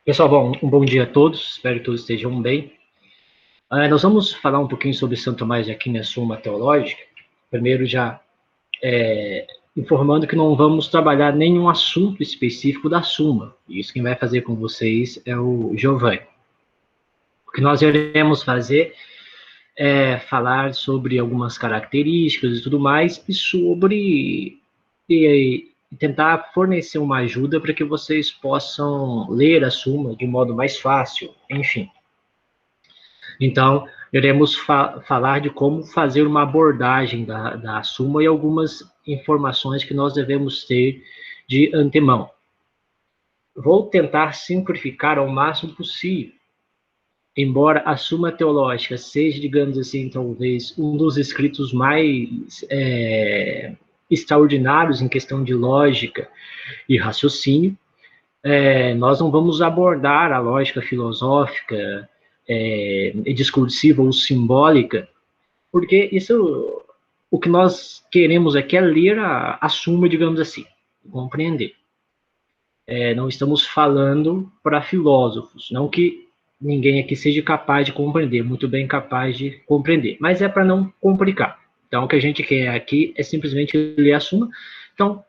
Pessoal, um bom dia a todos, espero que todos estejam bem. Nós vamos falar um pouquinho sobre Santo Tomás de Aquino e a Suma Teológica. Primeiro, já informando que não vamos trabalhar nenhum assunto específico da Suma. Isso quem vai fazer com vocês é o Giovanni. O que nós iremos fazer é falar sobre algumas características e tudo mais, e sobre tentar fornecer uma ajuda para que vocês possam ler a Suma de modo mais fácil, enfim. Então, iremos falar de como fazer uma abordagem da Suma e algumas informações que nós devemos ter de antemão. Vou tentar simplificar ao máximo possível, embora a Suma Teológica seja, digamos assim, talvez um dos escritos mais extraordinários em questão de lógica e raciocínio. Nós não vamos abordar a lógica filosófica, discursiva ou simbólica, porque isso, o que nós queremos aqui é ler a Suma, digamos assim, compreender. Não estamos falando para filósofos, não que ninguém aqui seja capaz de compreender, muito bem capaz de compreender, mas é para não complicar. Então, o que a gente quer aqui é simplesmente ler a Suma. Então,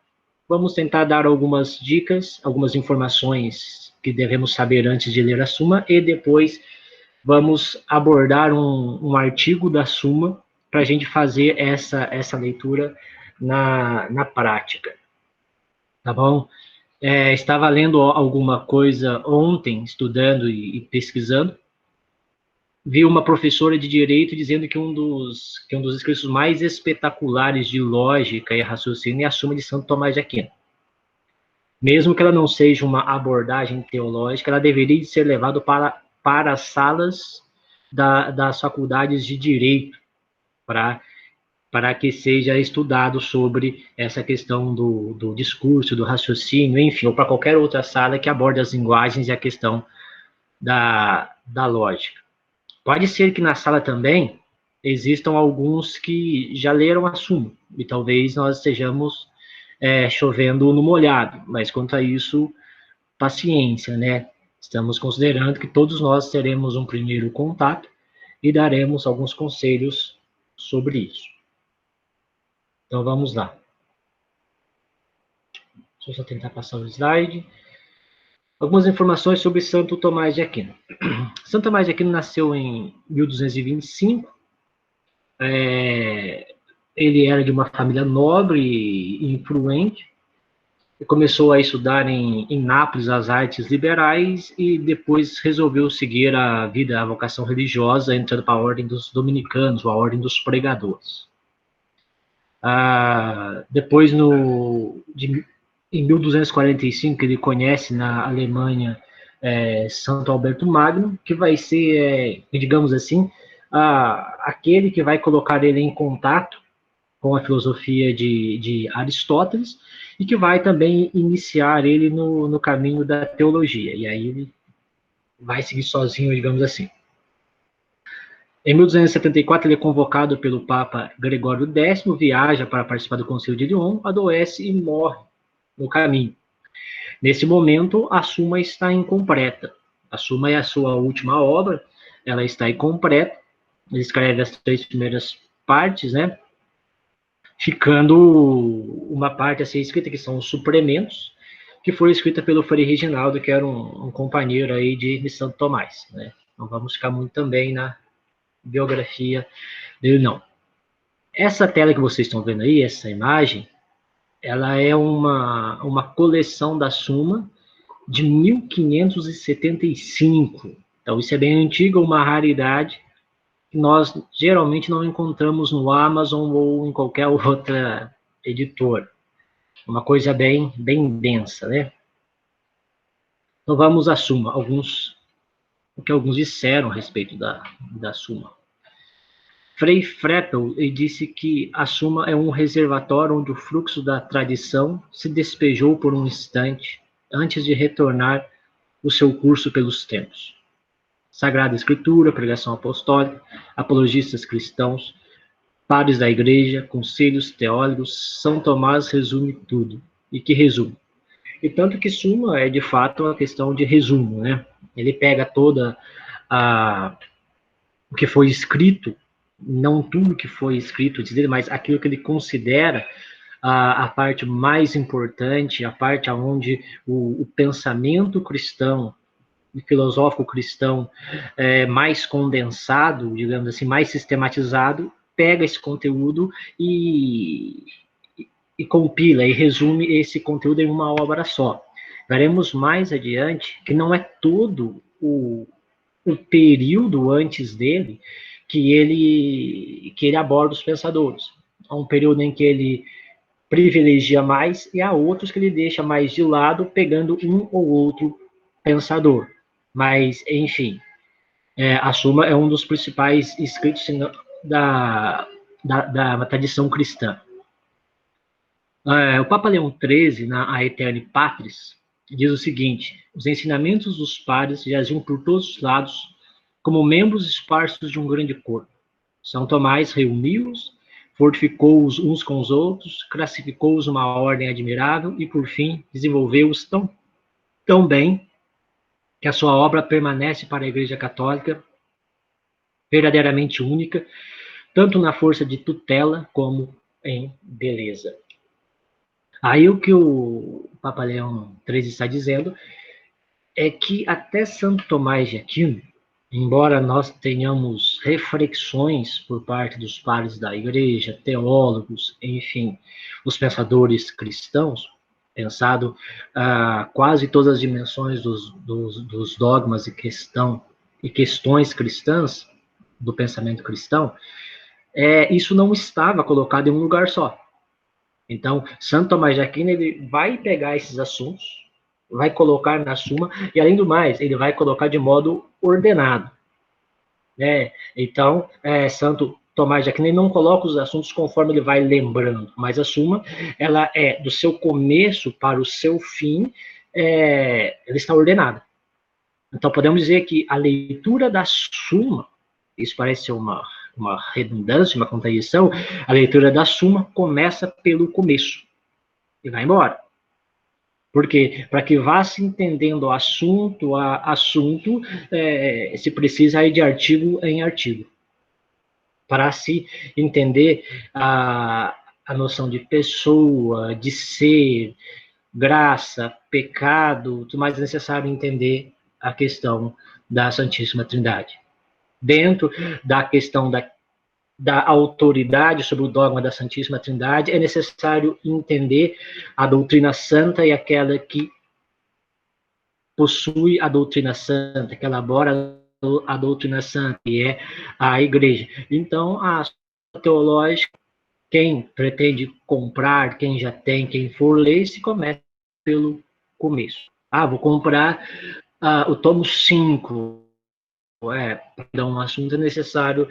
vamos tentar dar algumas dicas, algumas informações que devemos saber antes de ler a Suma, e depois vamos abordar um artigo da Suma para a gente fazer essa leitura na prática. Tá bom? Estava lendo alguma coisa ontem, estudando e pesquisando, vi uma professora de direito dizendo que um dos escritos mais espetaculares de lógica e raciocínio é a Suma de Santo Tomás de Aquino. Mesmo que ela não seja uma abordagem teológica, ela deveria ser levada para as salas das faculdades de direito, para que seja estudado sobre essa questão do discurso, do raciocínio, enfim, ou para qualquer outra sala que aborde as linguagens e a questão da lógica. Pode ser que na sala também existam alguns que já leram a Suma, e talvez nós estejamos chovendo no molhado, mas quanto a isso, paciência, né? Estamos considerando que todos nós teremos um primeiro contato e daremos alguns conselhos sobre isso. Então, vamos lá. Deixa eu só tentar passar o slide. Algumas informações sobre Santo Tomás de Aquino. Santo Tomás de Aquino nasceu em 1225. Ele era de uma família nobre e influente. Começou a estudar em Nápoles as artes liberais e depois resolveu seguir a vida, a vocação religiosa, entrando para a ordem dos dominicanos, ou a ordem dos pregadores. Depois, em 1245, ele conhece na Alemanha Santo Alberto Magno, que vai ser, digamos assim, aquele que vai colocar ele em contato com a filosofia de Aristóteles, e que vai também iniciar ele no caminho da teologia. E aí ele vai seguir sozinho, digamos assim. Em 1274, ele é convocado pelo Papa Gregório X, viaja para participar do Concílio de Lyon, adoece e morre no caminho. Nesse momento, a Suma está incompleta. A Suma é a sua última obra, ela está incompleta. Ele escreve as 3 primeiras partes, né? Ficando uma parte a ser escrita, que são os suplementos, que foi escrita pelo Frei Reginaldo, que era um companheiro aí de Santo Tomás, né? Não vamos ficar muito também na biografia dele, não. Essa tela que vocês estão vendo aí, essa imagem, ela é uma coleção da Suma de 1575. Então, isso é bem antigo, uma raridade que nós geralmente não encontramos no Amazon ou em qualquer outra editora. Uma coisa bem densa, né? Então, vamos à Suma, o que alguns disseram a respeito da Suma. Frei Frettel disse que a Suma é um reservatório onde o fluxo da tradição se despejou por um instante antes de retornar o seu curso pelos tempos. Sagrada Escritura, pregação apostólica, apologistas cristãos, padres da igreja, conselhos teólogos, São Tomás resume tudo. E que resume? E tanto que Suma é, de fato, uma questão de resumo, né? Ele pega toda o que foi escrito, não tudo que foi escrito, mas aquilo que ele considera a parte mais importante, a parte onde o pensamento cristão, o filosófico cristão mais condensado, digamos assim, mais sistematizado, pega esse conteúdo e compila e resume esse conteúdo em uma obra só. Veremos mais adiante que não é todo o período antes dele que ele aborda os pensadores. Há um período em que ele privilegia mais e há outros que ele deixa mais de lado, pegando um ou outro pensador. Mas, enfim, a Suma é um dos principais escritos da tradição cristã. O Papa Leão XIII, na Aeterni Patris, diz o seguinte: os ensinamentos dos padres jaziam por todos os lados, como membros esparsos de um grande corpo. São Tomás reuniu-os, fortificou-os uns com os outros, classificou-os numa ordem admirável e, por fim, desenvolveu-os tão bem que a sua obra permanece para a Igreja Católica verdadeiramente única, tanto na força de tutela como em beleza. Aí o que o Papa Leão XIII está dizendo é que até Santo Tomás de Aquino, embora nós tenhamos reflexões por parte dos padres da igreja, teólogos, enfim, os pensadores cristãos, pensado quase todas as dimensões dos dogmas e questões cristãs, do pensamento cristão, isso não estava colocado em um lugar só. Então, Santo Tomás de Aquino ele vai pegar esses assuntos, vai colocar na Suma, e além do mais, ele vai colocar de modo ordenado. Então, Santo Tomás de Aquino não coloca os assuntos conforme ele vai lembrando, mas a Suma, ela é do seu começo para o seu fim, ela está ordenada. Então, podemos dizer que a leitura da Suma, isso parece ser uma redundância, uma contradição, a leitura da Suma começa pelo começo e vai embora. Porque para que vá se entendendo assunto a assunto, se precisa ir de artigo em artigo. Para se entender a noção de pessoa, de ser, graça, pecado, tudo mais é necessário entender a questão da Santíssima Trindade. Dentro da questão da autoridade sobre o dogma da Santíssima Trindade, é necessário entender a doutrina santa e aquela que possui a doutrina santa, que elabora a doutrina santa, que é a igreja. Então, a teológica, quem pretende comprar, quem já tem, quem for ler, se começa pelo começo. Vou comprar o tomo 5. Para um assunto é necessário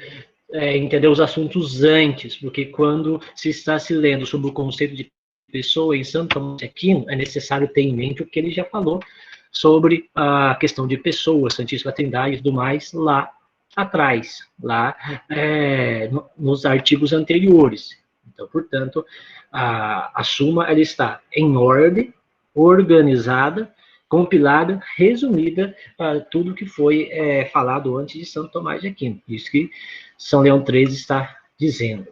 entender os assuntos antes, porque quando se está se lendo sobre o conceito de pessoa em Santo Tomás de Aquino, é necessário ter em mente o que ele já falou sobre a questão de pessoa, Santíssima Trindade e tudo mais, lá atrás, lá nos artigos anteriores. Então, portanto, a Suma ela está em ordem, organizada, compilada, resumida para tudo que foi falado antes de Santo Tomás de Aquino. Isso que São Leão XIII está dizendo.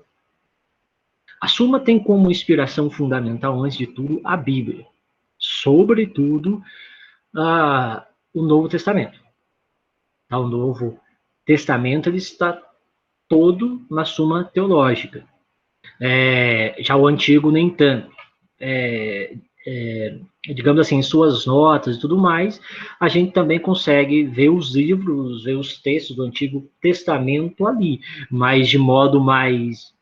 A Suma tem como inspiração fundamental, antes de tudo, a Bíblia. Sobretudo, o Novo Testamento. O Novo Testamento ele está todo na Suma Teológica. Já o Antigo, nem tanto. Digamos assim, em suas notas e tudo mais, a gente também consegue ver os livros, ver os textos do Antigo Testamento ali, mas de modo mais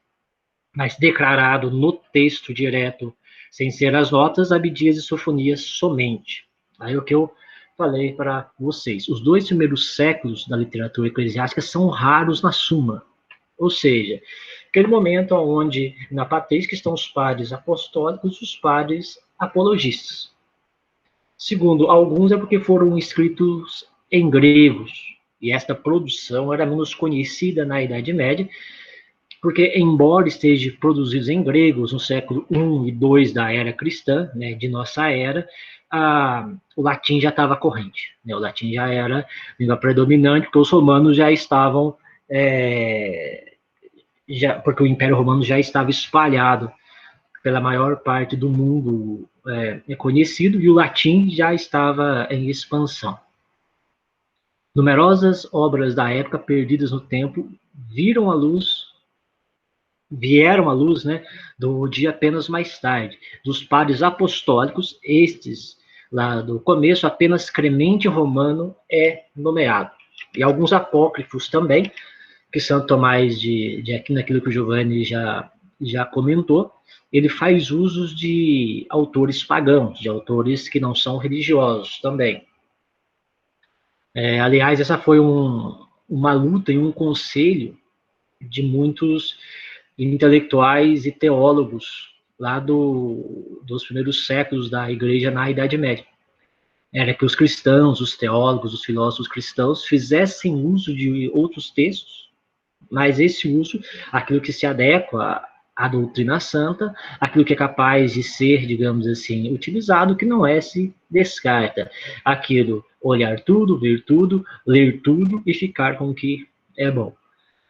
declarado no texto direto, sem ser as notas, abdias e sofonias somente. Aí o que eu falei para vocês. Os 2 primeiros séculos da literatura eclesiástica são raros na Suma, ou seja, aquele momento onde na patrística estão os padres apostólicos e os padres apologistas. Segundo alguns, é porque foram escritos em gregos, e esta produção era menos conhecida na Idade Média, porque, embora estejam produzidos em gregos no século I e II da era cristã, de nossa era, o latim já estava corrente, né? O latim já era língua predominante, porque os romanos já estavam, porque o Império Romano já estava espalhado pela maior parte do mundo conhecido, e o latim já estava em expansão. Numerosas obras da época perdidas no tempo vieram à luz, né, do dia apenas mais tarde, dos padres apostólicos, estes, lá do começo, apenas Clemente Romano é nomeado. E alguns apócrifos também, que Santo Tomás de Aquino, aquilo que o Giovanni já comentou, ele faz usos de autores pagãos, de autores que não são religiosos também. Aliás, essa foi uma luta e um conselho de muitos intelectuais e teólogos lá dos primeiros séculos da Igreja na Idade Média. Era que os cristãos, os teólogos, os filósofos cristãos fizessem uso de outros textos, mas esse uso, aquilo que se adequa à doutrina santa, aquilo que é capaz de ser, digamos assim, utilizado, que não se descarta. Aquilo, olhar tudo, ver tudo, ler tudo e ficar com o que é bom.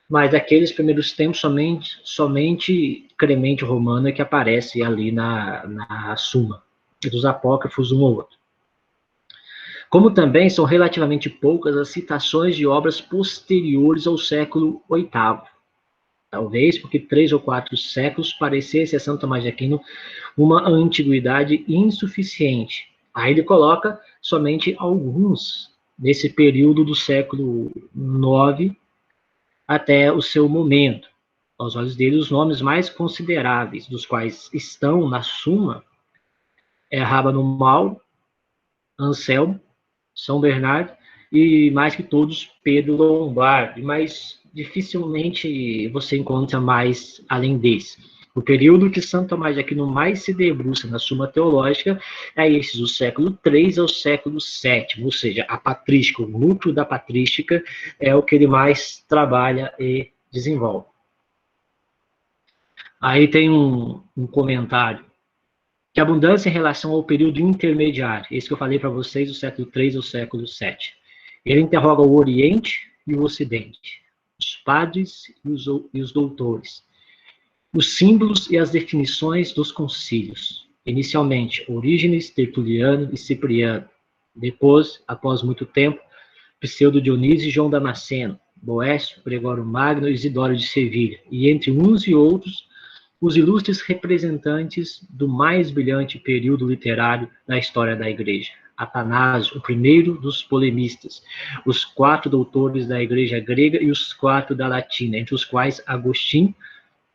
Mas daqueles primeiros tempos, somente Clemente Romano é que aparece ali na Suma, e dos apócrifos um ou outro. Como também são relativamente poucas as citações de obras posteriores ao século VIII. Talvez porque 3 ou 4 séculos parecesse a Santo Tomás de Aquino uma antiguidade insuficiente. Aí ele coloca somente alguns nesse período do século IX até o seu momento. Aos olhos dele, os nomes mais consideráveis, dos quais estão na Suma, Rábano Mauro, Anselmo, São Bernardo e, mais que todos, Pedro Lombardi, mas dificilmente você encontra mais além desse. O período que Santo Tomás de Aquino mais se debruça na Suma Teológica é esse, do século III ao século VII, ou seja, a patrística, o núcleo da patrística é o que ele mais trabalha e desenvolve. Aí tem um comentário, que abundância em relação ao período intermediário, esse que eu falei para vocês, do século III ao século VII. Ele interroga o Oriente e o Ocidente, os padres e os doutores, os símbolos e as definições dos concílios. Inicialmente, Orígenes, Tertuliano e Cipriano. Depois, após muito tempo, Pseudo Dionísio e João Damasceno, Boécio, Gregório Magno e Isidoro de Sevilha. E entre uns e outros, os ilustres representantes do mais brilhante período literário da história da Igreja. Atanásio, o primeiro dos polemistas, os 4 doutores da Igreja grega e os 4 da latina, entre os quais Agostinho,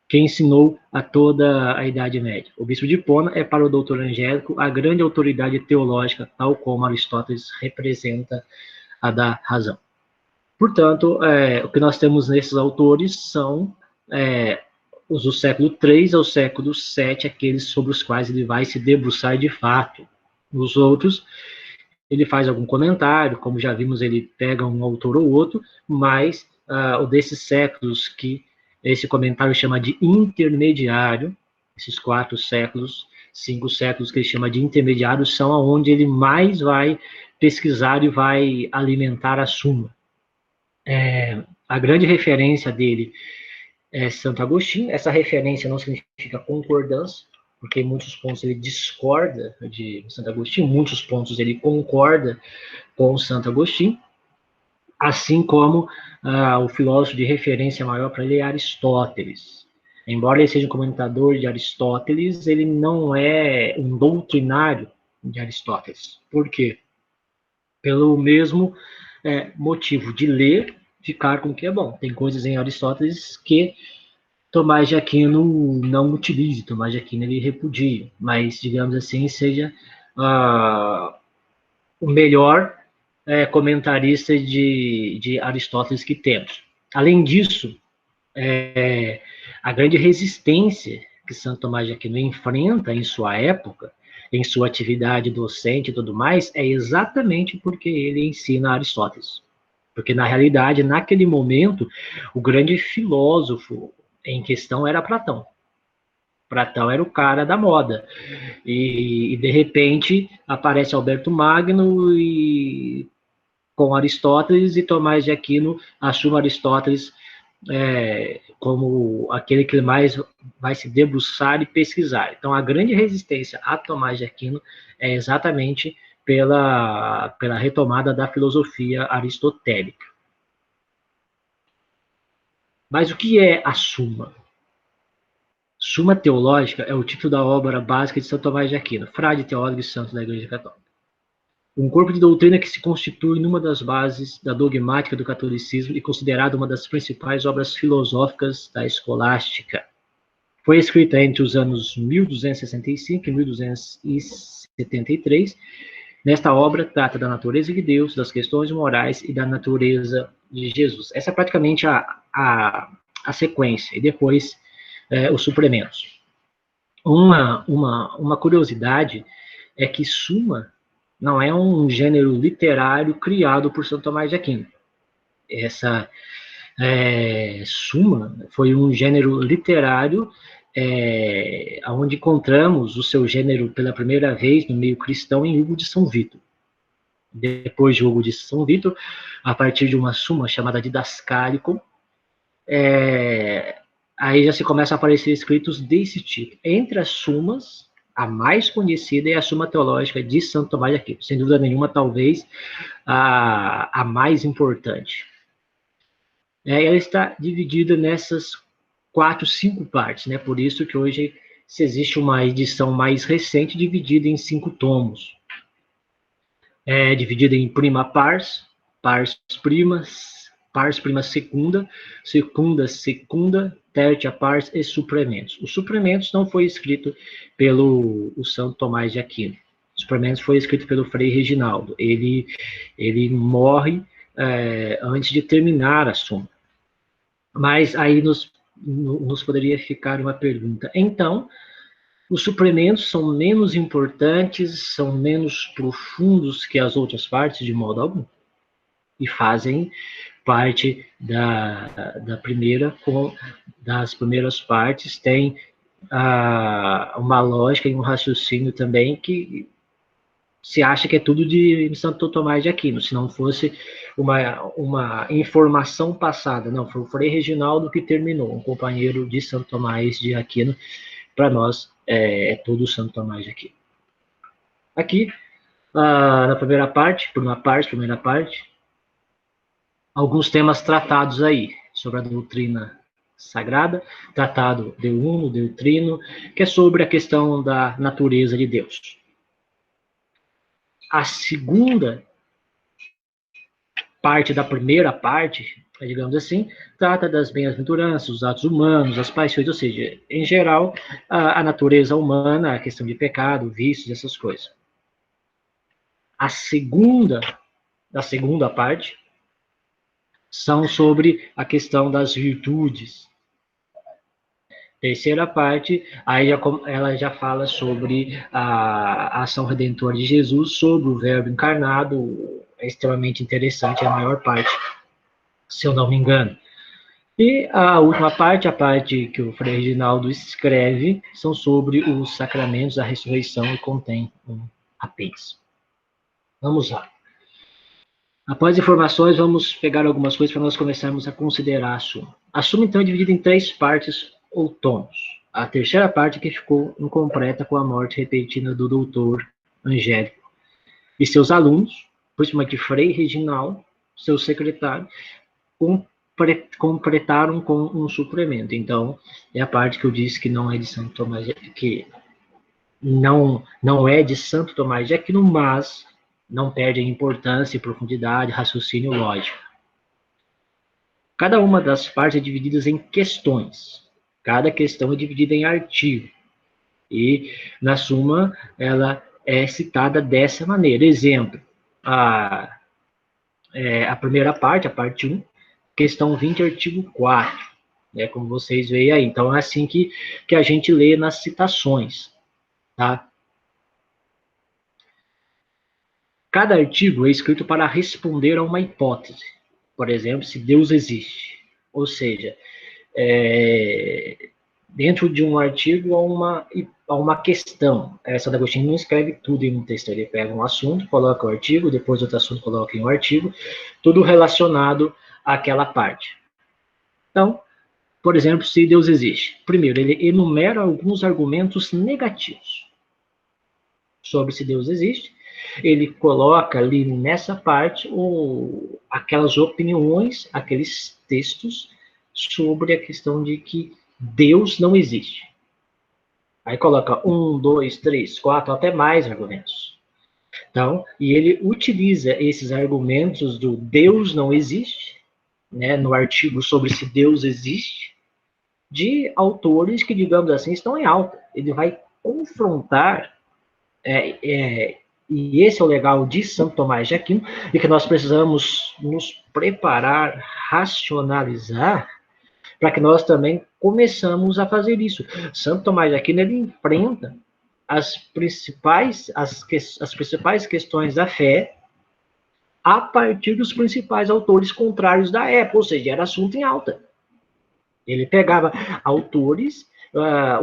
que ensinou a toda a Idade Média. O bispo de Hipona é, para o doutor Angélico, a grande autoridade teológica, tal como Aristóteles representa a da razão. Portanto, o que nós temos nesses autores são os do século III ao século VII, aqueles sobre os quais ele vai se debruçar de fato. Nos outros, ele faz algum comentário, como já vimos, ele pega um autor ou outro, mas o desses séculos que esse comentário chama de intermediário, esses 4 séculos, 5 séculos que ele chama de intermediários, são aonde ele mais vai pesquisar e vai alimentar a Suma. A grande referência dele é Santo Agostinho. Essa referência não significa concordância, porque em muitos pontos ele discorda de Santo Agostinho, em muitos pontos ele concorda com Santo Agostinho, assim como o filósofo de referência maior para ele é Aristóteles. Embora ele seja um comentador de Aristóteles, ele não é um doutrinário de Aristóteles. Por quê? Pelo mesmo motivo de ler, ficar com o que é bom. Tem coisas em Aristóteles que Tomás de Aquino não utilize, Tomás de Aquino ele repudia, mas, digamos assim, seja o melhor comentarista de Aristóteles que temos. Além disso, a grande resistência que Santo Tomás de Aquino enfrenta em sua época, em sua atividade docente e tudo mais, é exatamente porque ele ensina Aristóteles. Porque, na realidade, naquele momento, o grande filósofo em questão era Platão. Platão era o cara da moda. E de repente, aparece Alberto Magno com Aristóteles, e Tomás de Aquino assume Aristóteles como aquele que mais vai se debruçar e pesquisar. Então, a grande resistência a Tomás de Aquino é exatamente pela retomada da filosofia aristotélica. Mas o que é a Suma? Suma Teológica é o título da obra básica de São Tomás de Aquino, frade teólogo e santo da Igreja Católica. Um corpo de doutrina que se constitui numa das bases da dogmática do catolicismo e considerado uma das principais obras filosóficas da escolástica. Foi escrita entre os anos 1265 e 1273. Nesta obra, trata da natureza de Deus, das questões morais e da natureza de Jesus. Essa é praticamente a sequência, e depois os suplementos. Uma curiosidade é que Suma não é um gênero literário criado por São Tomás de Aquino. Essa Suma foi um gênero literário onde encontramos o seu gênero pela primeira vez no meio cristão em Hugo de São Vito. Depois de Hugo de São Vito, a partir de uma suma chamada Didascálico, aí já se começa a aparecer escritos desse tipo. Entre as sumas, a mais conhecida é a Suma Teológica de Santo Tomás de Aquino. Sem dúvida nenhuma, talvez a mais importante. Ela está dividida nessas 4, 5 partes, né? Por isso que hoje se existe uma edição mais recente dividida em 5 tomos. Dividida em prima pars, pars prima segunda, segunda, tertia pars e suplementos. Os suplementos não foi escrito pelo Santo Tomás de Aquino. Os suplementos foi escrito pelo Frei Reginaldo. Ele morre antes de terminar a Suma. Mas aí nos poderia ficar uma pergunta. Então, os suplementos são menos importantes, são menos profundos que as outras partes, de modo algum. E fazem parte da primeira, das primeiras partes, tem uma lógica e um raciocínio também que se acha que é tudo de Santo Tomás de Aquino, se não fosse uma informação passada. Não, foi o Frei Reginaldo que terminou, um companheiro de Santo Tomás de Aquino. Para nós, todo Santo Tomás de Aquino. Aqui, na primeira parte, primeira parte, alguns temas tratados aí, sobre a doutrina sagrada, tratado de Uno, de Trino, que é sobre a questão da natureza de Deus. A segunda parte da primeira parte, digamos assim, trata das bem-aventuranças, os atos humanos, as paixões, ou seja, em geral, a natureza humana, a questão de pecado, vícios, essas coisas. A segunda parte são sobre a questão das virtudes. Terceira parte, aí ela já fala sobre a ação redentora de Jesus, sobre o verbo encarnado, é extremamente interessante, é a maior parte, se eu não me engano. E a última parte, a parte que o Frei Reginaldo escreve, são sobre os sacramentos da ressurreição e contém um apêndice. Vamos lá. Após informações, vamos pegar algumas coisas para nós começarmos a considerar a Suma. A Suma, então, é dividida em 3 partes ou tomos. A terceira parte que ficou incompleta com a morte repentina do doutor Angélico e seus alunos, principalmente Frei Reginaldo, seu secretário, completaram com um suplemento. Então, é a parte que eu disse que não é de Santo Tomás, que não é de Santo Tomás de Aquino, mas não perde a importância, profundidade, raciocínio lógico. Cada uma das partes é dividida em questões. Cada questão é dividida em artigo. E na Suma ela é citada dessa maneira. Exemplo, a primeira parte, a parte 1, questão 20, artigo 4, né, como vocês veem aí. Então, é assim que a gente lê nas citações, tá? Cada artigo é escrito para responder a uma hipótese. Por exemplo, se Deus existe. Ou seja, dentro de um artigo a uma questão. Santo Agostinho não escreve tudo em um texto, ele pega um assunto, coloca o artigo, depois outro assunto, coloca em um artigo, tudo relacionado àquela parte. Então, por exemplo, se Deus existe. Primeiro, ele enumera alguns argumentos negativos sobre se Deus existe. Ele coloca ali nessa parte aquelas opiniões, aqueles textos sobre a questão de que Deus não existe. Aí coloca 1, 2, 3, 4, até mais argumentos. Então, e ele utiliza esses argumentos do Deus não existe, né, no artigo sobre se Deus existe, de autores que, digamos assim, estão em alta. Ele vai confrontar, e esse é o legal de Santo Tomás de Aquino, e que nós precisamos nos preparar, racionalizar, para que nós também começamos a fazer isso. Santo Tomás de Aquino, ele enfrenta as principais questões da fé a partir dos principais autores contrários da época, ou seja, era assunto em alta. Ele pegava autores,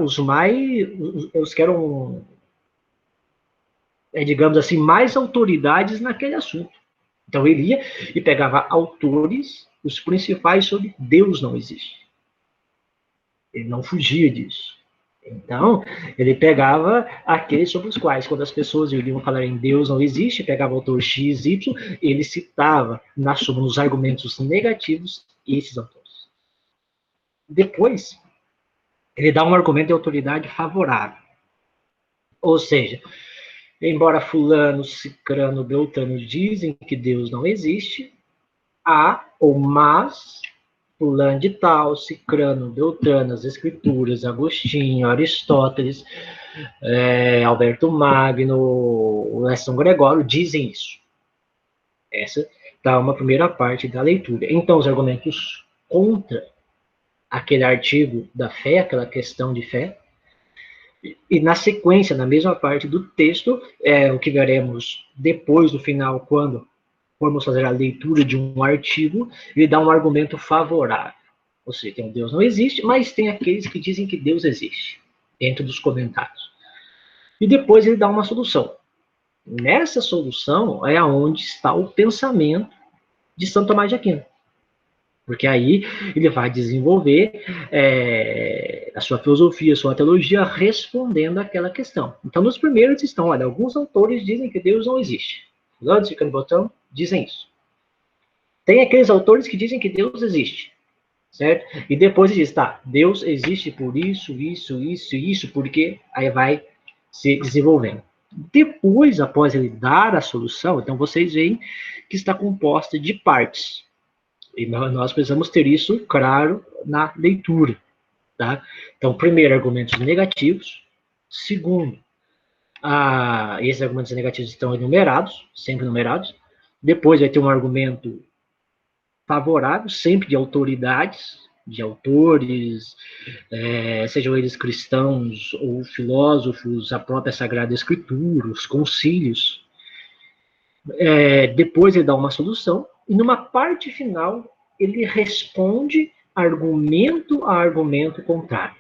os que eram, digamos assim, mais autoridades naquele assunto. Então ele ia e pegava autores, os principais sobre Deus não existe. Ele não fugia disso. Então, ele pegava aqueles sobre os quais, quando as pessoas iriam falar em Deus não existe, pegava o autor X, Y, ele citava nos argumentos negativos esses autores. Depois, ele dá um argumento de autoridade favorável. Ou seja, embora fulano, cicrano, beltrano dizem que Deus não existe, mas fulano de tal, cicrano, beltrano, as escrituras, Agostinho, Aristóteles, Alberto Magno, São Gregório dizem isso. Essa dá uma primeira parte da leitura. Então, os argumentos contra aquele artigo da fé, aquela questão de fé, e na sequência, na mesma parte do texto, o que veremos depois do final, quando formos fazer a leitura de um artigo, ele dá um argumento favorável. Ou seja, tem um Deus não existe, mas tem aqueles que dizem que Deus existe, dentro dos comentários. E depois ele dá uma solução. Nessa solução é onde está o pensamento de Santo Tomás de Aquino. Porque aí ele vai desenvolver a sua filosofia, a sua teologia, respondendo àquela questão. Então, nos primeiros estão, olha, alguns autores dizem que Deus não existe. Fulano de Botão dizem isso. Tem aqueles autores que dizem que Deus existe, certo? E depois ele diz, tá, Deus existe por isso, isso, isso, isso, porque aí vai se desenvolvendo. Depois, após ele dar a solução, então vocês veem que está composta de partes. E nós precisamos ter isso claro na leitura, tá? Então, primeiro, argumentos negativos. Segundo, esses argumentos negativos estão enumerados, sempre numerados. Depois vai ter um argumento favorável, sempre de autoridades, de autores, sejam eles cristãos ou filósofos, a própria Sagrada Escritura, os concílios. Depois ele dá uma solução, e numa parte final ele responde argumento a argumento contrário.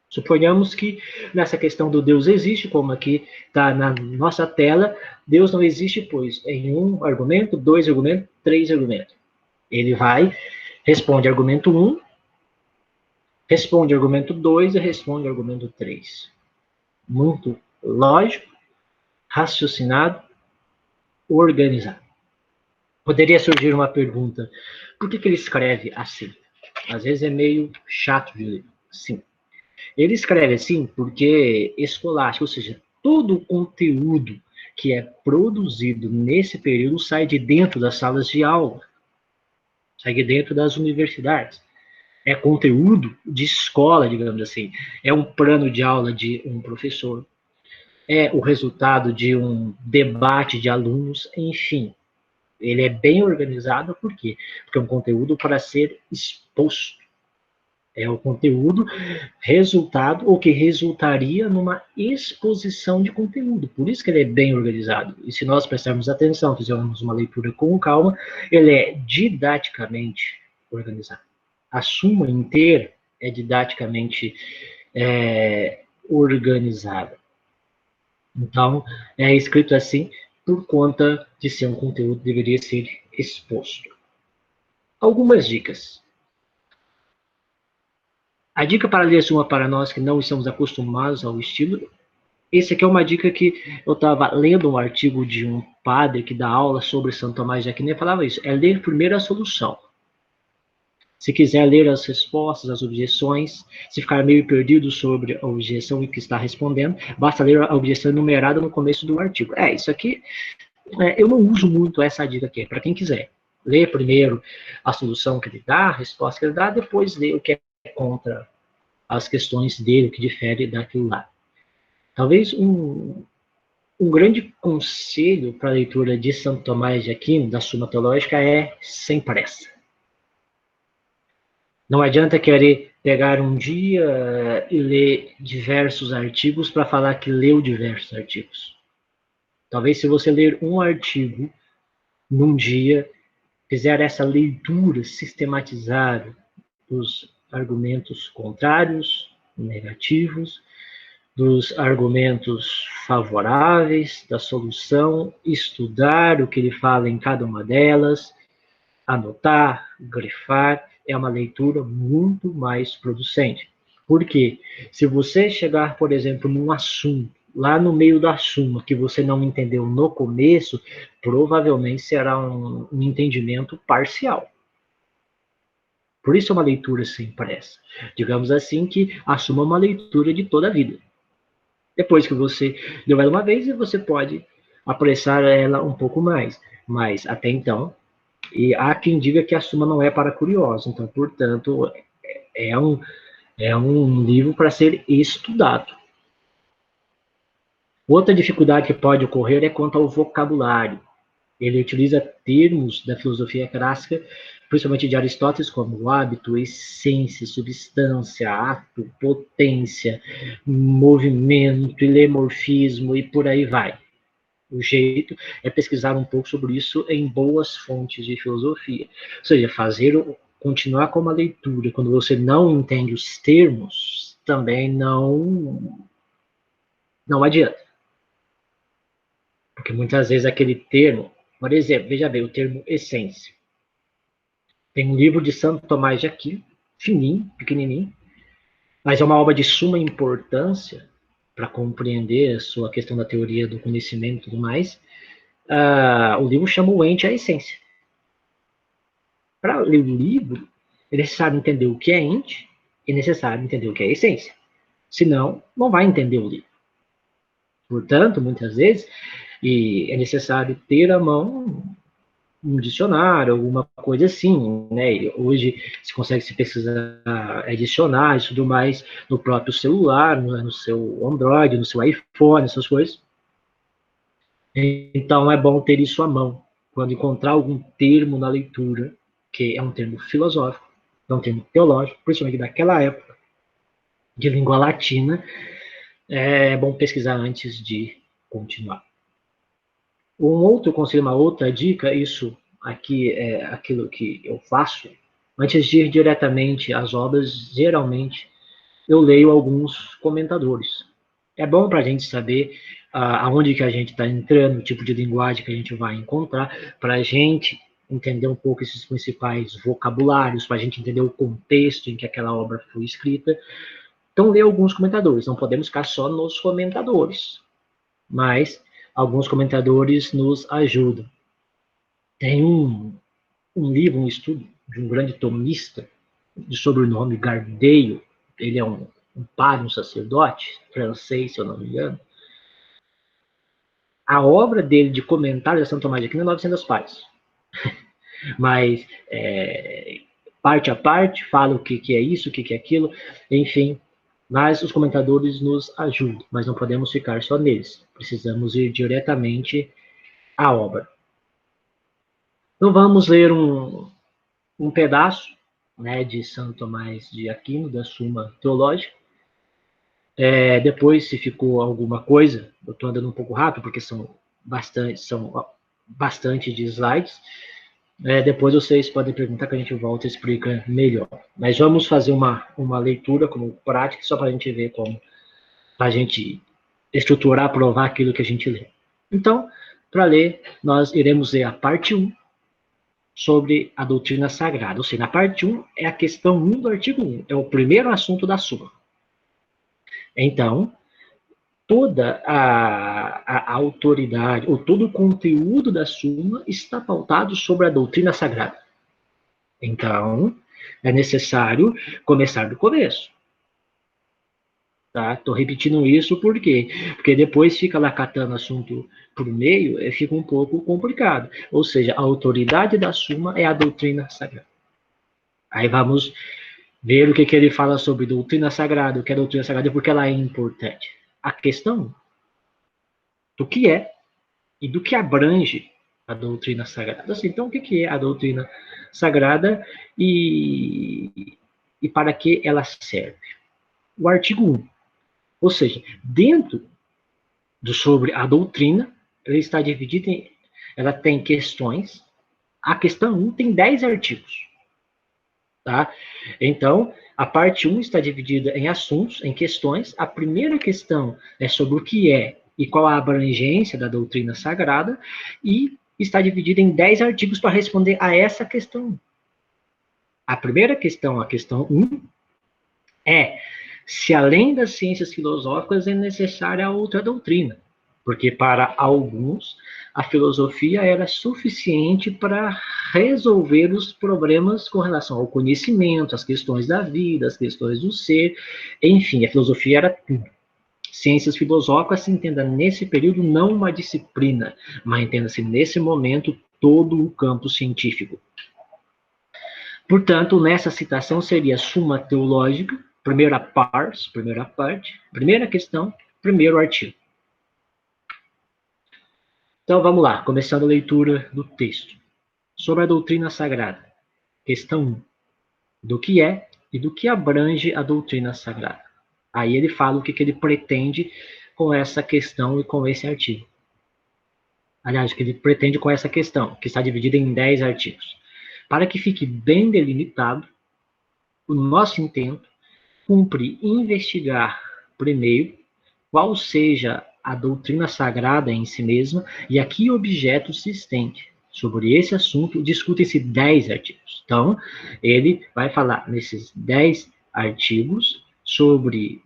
Suponhamos que nessa questão do Deus existe, como aqui está na nossa tela, Deus não existe, pois em um argumento, dois argumentos, três argumentos. Ele responde argumento 1, responde argumento 2 e responde argumento 3. Muito lógico, raciocinado, organizado. Poderia surgir uma pergunta, por que ele escreve assim? Às vezes é meio chato de ler. Sim. Ele escreve assim porque escolástico, ou seja, todo o conteúdo que é produzido nesse período sai de dentro das salas de aula, sai de dentro das universidades. É conteúdo de escola, digamos assim. É um plano de aula de um professor. É o resultado de um debate de alunos, enfim. Ele é bem organizado, por quê? Porque é um conteúdo para ser exposto. É o conteúdo resultado, ou que resultaria numa exposição de conteúdo. Por isso que ele é bem organizado. E se nós prestarmos atenção, fizermos uma leitura com calma, ele é didaticamente organizado. A Suma inteira é didaticamente organizada. Então, é escrito assim por conta de ser um conteúdo que deveria ser exposto. Algumas dicas. A dica para ler a Súmula para nós que não estamos acostumados ao estilo, esse aqui é uma dica que eu estava lendo um artigo de um padre que dá aula sobre Santo Tomás de Aquino e falava isso, é ler primeiro a solução. Se quiser ler as respostas, as objeções, se ficar meio perdido sobre a objeção e que está respondendo, basta ler a objeção enumerada no começo do artigo. Isso aqui, eu não uso muito essa dica aqui, para quem quiser. Ler primeiro a solução que ele dá, a resposta que ele dá, depois ler o que é contra as questões dele, o que difere daquilo lá. Talvez um grande conselho para a leitura de Santo Tomás de Aquino, da Suma Teológica, é sem pressa. Não adianta querer pegar um dia e ler diversos artigos para falar que leu diversos artigos. Talvez se você ler um artigo num dia, fizer essa leitura sistematizada dos argumentos contrários, negativos, dos argumentos favoráveis, da solução, estudar o que ele fala em cada uma delas, anotar, grifar, é uma leitura muito mais producente. Porque se você chegar, por exemplo, num assunto, lá no meio da Suma, que você não entendeu no começo, provavelmente será um entendimento parcial. Por isso é uma leitura sem pressa. Digamos assim que a Suma é uma leitura de toda a vida. Depois que você leu ela uma vez, você pode apressar ela um pouco mais. Mas até então, e há quem diga que a Suma não é para curiosos. Então, portanto, é um livro para ser estudado. Outra dificuldade que pode ocorrer é quanto ao vocabulário. Ele utiliza termos da filosofia clássica, principalmente de Aristóteles, como hábito, essência, substância, ato, potência, movimento, ilemorfismo e por aí vai. O jeito é pesquisar um pouco sobre isso em boas fontes de filosofia. Ou seja, continuar com uma leitura quando você não entende os termos, também não adianta. Porque muitas vezes aquele termo, por exemplo, veja bem, o termo essência. Tem um livro de Santo Tomás de Aquino, fininho, pequenininho, mas é uma obra de suma importância para compreender a sua questão da teoria do conhecimento e tudo mais. O livro chama O Ente e a Essência. Para ler o livro, é necessário entender o que é ente e é necessário entender o que é essência. Senão, não vai entender o livro. Portanto, muitas vezes, é necessário ter à mão um dicionário, alguma coisa assim, né? E hoje se consegue se pesquisar dicionários e tudo mais no próprio celular, no seu Android, no seu iPhone, essas coisas. Então é bom ter isso à mão. Quando encontrar algum termo na leitura, que é um termo filosófico, é um termo teológico, principalmente daquela época, de língua latina, é bom pesquisar antes de continuar. Um outro conselho, uma outra dica, isso aqui é aquilo que eu faço, antes de ir diretamente às obras, geralmente eu leio alguns comentadores. É bom para a gente saber aonde que a gente está entrando, o tipo de linguagem que a gente vai encontrar, para a gente entender um pouco esses principais vocabulários, para a gente entender o contexto em que aquela obra foi escrita. Então, ler alguns comentadores. Não podemos ficar só nos comentadores, mas alguns comentadores nos ajudam. Tem um livro, um estudo de um grande tomista, de sobrenome Gardeio, ele é um padre, um sacerdote francês, se eu não me engano. A obra dele de comentário de Santo Tomás de Aquino é 900 páginas. Mas, parte a parte, fala o que é isso, o que é aquilo, enfim. Mas os comentadores nos ajudam, mas não podemos ficar só neles. Precisamos ir diretamente à obra. Então vamos ler um pedaço, né, de Santo Tomás de Aquino, da Suma Teológica. Depois, se ficou alguma coisa, eu estou andando um pouco rápido, porque são bastante de slides. Depois vocês podem perguntar que a gente volta e explica melhor. Mas vamos fazer uma leitura como prática, só para a gente ver como a gente estruturar, provar aquilo que a gente lê. Então, para ler, nós iremos ler a parte 1 sobre a doutrina sagrada. Ou seja, na parte 1 é a questão 1 do artigo 1, é o primeiro assunto da súmula. Então, toda a autoridade, ou todo o conteúdo da súmula está pautado sobre a doutrina sagrada. Então, é necessário começar do começo. Tá? Estou repetindo isso por quê? Porque depois fica lá catando assunto por meio, fica um pouco complicado. Ou seja, a autoridade da súmula é a doutrina sagrada. Aí vamos ver o que ele fala sobre doutrina sagrada, o que é doutrina sagrada e por que ela é importante. A questão do que é e do que abrange a doutrina sagrada. Assim, então, o que é a doutrina sagrada e para que ela serve? O artigo 1. Ou seja, dentro sobre a doutrina, ela está dividida ela tem questões. A questão 1 tem 10 artigos. Tá? Então, a parte 1 está dividida em assuntos, em questões. A primeira questão é sobre o que é e qual a abrangência da doutrina sagrada, e está dividida em 10 artigos para responder a essa questão. A primeira questão, a questão 1, é se além das ciências filosóficas é necessária outra doutrina, porque para alguns a filosofia era suficiente para resolver os problemas com relação ao conhecimento, as questões da vida, as questões do ser, enfim, a filosofia era tudo. Ciências filosóficas se entenda nesse período não uma disciplina, mas entenda-se nesse momento todo o campo científico. Portanto, nessa citação seria Suma Teológica, primeira parte, primeira questão, primeiro artigo. Então vamos lá, começando a leitura do texto. Sobre a doutrina sagrada. Questão 1. Do que é e do que abrange a doutrina sagrada. Aí ele fala o que ele pretende com essa questão e com esse artigo. Aliás, o que ele pretende com essa questão, que está dividida em 10 artigos. Para que fique bem delimitado, o nosso intento cumpre investigar primeiro qual seja a doutrina sagrada em si mesma e a que objeto se estende. Sobre esse assunto, discutem-se 10 artigos. Então, ele vai falar nesses 10 artigos sobre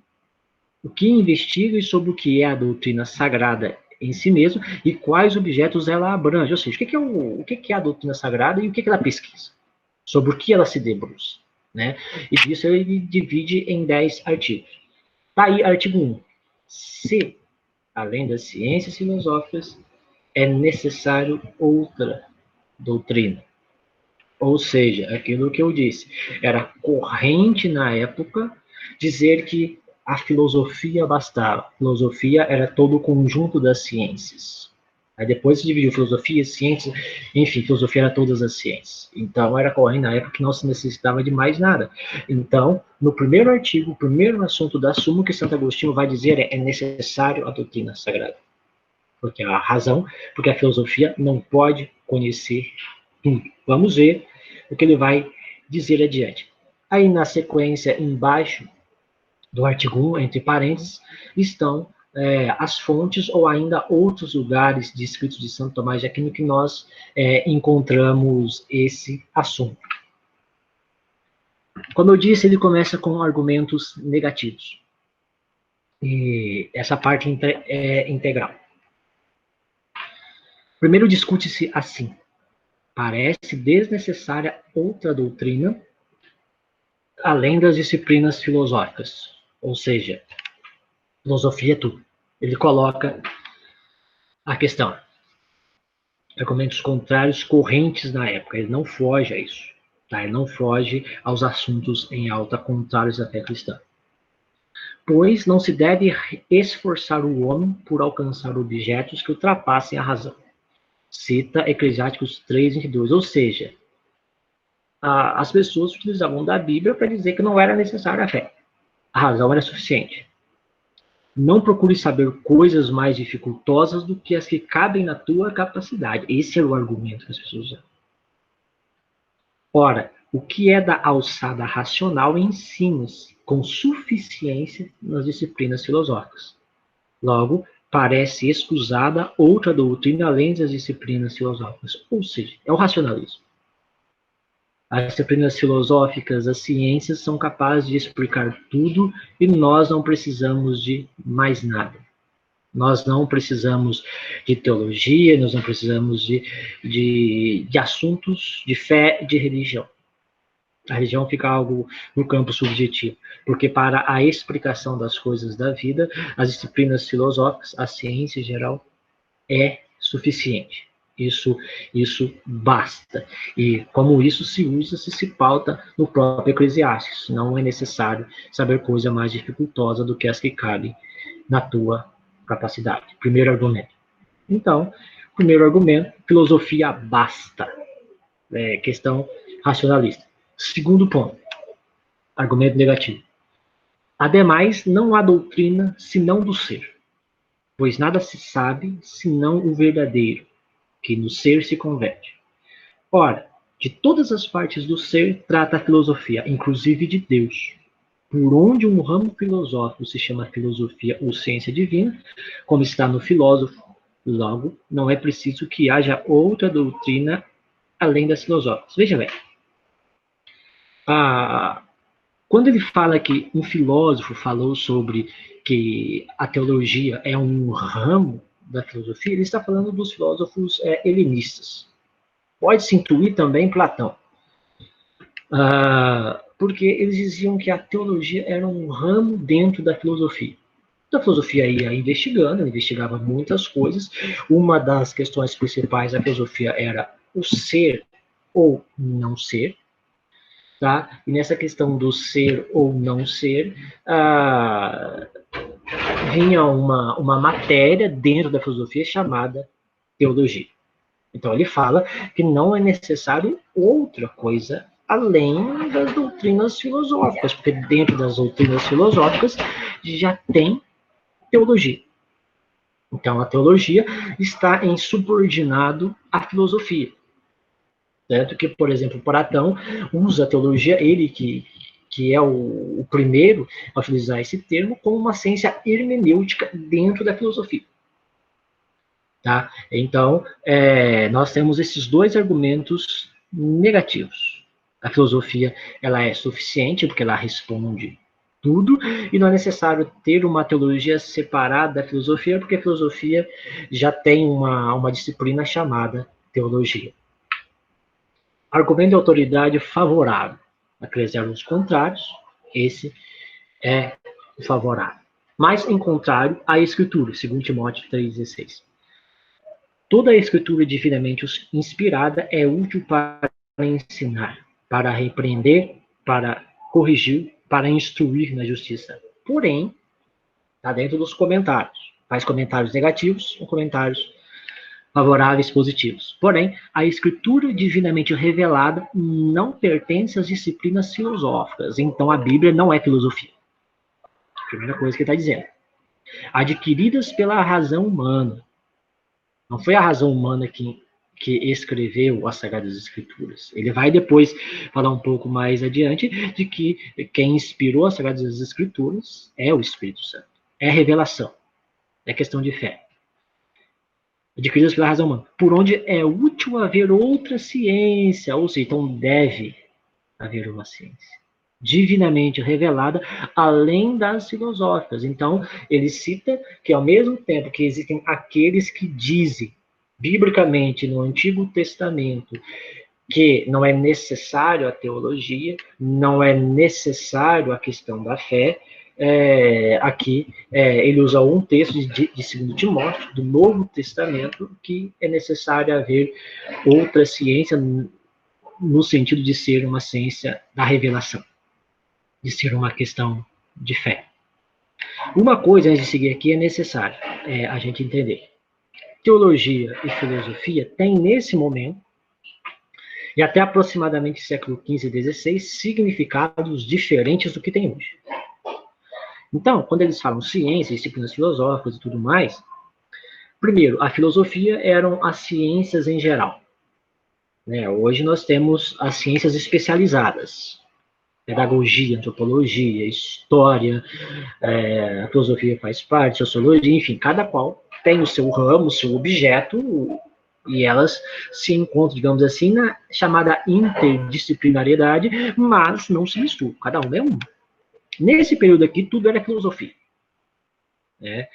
o que investiga e sobre o que é a doutrina sagrada em si mesma e quais objetos ela abrange. Ou seja, o que é a doutrina sagrada e o que ela pesquisa. Sobre o que ela se debruça. Né? E disso ele divide em 10 artigos. Tá aí, artigo 1. Se, além das ciências filosóficas, é necessário outra doutrina. Ou seja, aquilo que eu disse, era corrente na época dizer que a filosofia bastava. A filosofia era todo o conjunto das ciências. Aí depois se dividiu filosofia, ciências, enfim, filosofia era todas as ciências. Então era corrente na época que não se necessitava de mais nada. Então, no primeiro artigo, o primeiro assunto da Suma que Santo Agostinho vai dizer é necessário a doutrina sagrada. Porque a razão, porque a filosofia não pode conhecer tudo. Vamos ver o que ele vai dizer adiante. Aí na sequência, embaixo do artigo 1, entre parênteses, estão as fontes ou ainda outros lugares de escritos de Santo Tomás de Aquino que nós encontramos esse assunto. Como eu disse, ele começa com argumentos negativos. E essa parte é integral. Primeiro discute-se assim. Parece desnecessária outra doutrina além das disciplinas filosóficas. Ou seja, filosofia é tudo. Ele coloca a questão. Argumentos contrários correntes na época. Ele não foge a isso. Tá? Ele não foge aos assuntos em alta contrários à fé cristã. Pois não se deve esforçar o homem por alcançar objetos que ultrapassem a razão. Cita Eclesiásticos 3:22. Ou seja, as pessoas utilizavam da Bíblia para dizer que não era necessária a fé. A razão era suficiente. Não procure saber coisas mais dificultosas do que as que cabem na tua capacidade. Esse era o argumento que as pessoas usavam. Ora, o que é da alçada racional ensina-se com suficiência nas disciplinas filosóficas. Logo, parece escusada outra doutrina além das disciplinas filosóficas, ou seja, é o racionalismo. As disciplinas filosóficas, as ciências, são capazes de explicar tudo e nós não precisamos de mais nada. Nós não precisamos de teologia, nós não precisamos de assuntos de fé, de religião. A religião fica algo no campo subjetivo, porque para a explicação das coisas da vida, as disciplinas filosóficas, a ciência em geral, é suficiente. Isso basta. E como isso se usa, se pauta no próprio Eclesiastes. Não é necessário saber coisa mais dificultosa do que as que cabem na tua capacidade. Primeiro argumento. Então, primeiro argumento, filosofia basta. Questão racionalista. Segundo ponto, argumento negativo. Ademais, não há doutrina senão do ser, pois nada se sabe senão o verdadeiro, que no ser se converte. Ora, de todas as partes do ser trata a filosofia, inclusive de Deus. Por onde um ramo filosófico se chama filosofia ou ciência divina, como está no filósofo, logo, não é preciso que haja outra doutrina além das filosóficas. Veja bem, quando ele fala que um filósofo falou sobre que a teologia é um ramo da filosofia, ele está falando dos filósofos helenistas. Pode-se incluir também Platão. Porque eles diziam que a teologia era um ramo dentro da filosofia. A filosofia ia investigando, investigava muitas coisas. Uma das questões principais da filosofia era o ser ou não ser. Tá? E nessa questão do ser ou não ser, vinha uma matéria dentro da filosofia chamada teologia. Então ele fala que não é necessário outra coisa além das doutrinas filosóficas, porque dentro das doutrinas filosóficas já tem teologia. Então a teologia está em subordinado à filosofia. Certo? Que, por exemplo, Platão usa a teologia, ele que é o primeiro a utilizar esse termo, como uma ciência hermenêutica dentro da filosofia. Tá? Então, nós temos esses dois argumentos negativos. A filosofia ela é suficiente, porque ela responde tudo, e não é necessário ter uma teologia separada da filosofia, porque a filosofia já tem uma disciplina chamada teologia. Argumento de autoridade favorável. Acrescentar os contrários, esse é o favorável. Mas, em contrário, a Escritura, segundo Timóteo 3,16. Toda a Escritura divinamente inspirada é útil para ensinar, para repreender, para corrigir, para instruir na justiça. Porém, está dentro dos comentários. Faz comentários negativos ou comentários favoráveis, positivos. Porém, a Escritura divinamente revelada não pertence às disciplinas filosóficas. Então, a Bíblia não é filosofia. Primeira coisa que ele está dizendo. Adquiridas pela razão humana. Não foi a razão humana que escreveu as Sagradas Escrituras. Ele vai depois falar um pouco mais adiante de que quem inspirou as Sagradas Escrituras é o Espírito Santo. É revelação. É questão de fé. Adquiridas pela razão humana, por onde é útil haver outra ciência, ou seja, então deve haver uma ciência divinamente revelada, além das filosóficas. Então, ele cita que ao mesmo tempo que existem aqueles que dizem, biblicamente, no Antigo Testamento, que não é necessário a teologia, não é necessário a questão da fé, aqui ele usa um texto de 2 Timóteo, do Novo Testamento, que é necessário haver outra ciência no sentido de ser uma ciência da revelação, de ser uma questão de fé. Uma coisa, antes de seguir aqui, é necessário a gente entender. Teologia e filosofia têm, nesse momento, e até aproximadamente século XV e XVI, significados diferentes do que tem hoje. Então, quando eles falam ciência, disciplinas filosóficas e tudo mais, primeiro, a filosofia eram as ciências em geral. né? Hoje nós temos as ciências especializadas, pedagogia, antropologia, história, a filosofia faz parte, sociologia, enfim, cada qual tem o seu ramo, o seu objeto, e elas se encontram, digamos assim, na chamada interdisciplinariedade, mas não se misturam, cada um é um. Nesse período aqui, tudo era filosofia, né?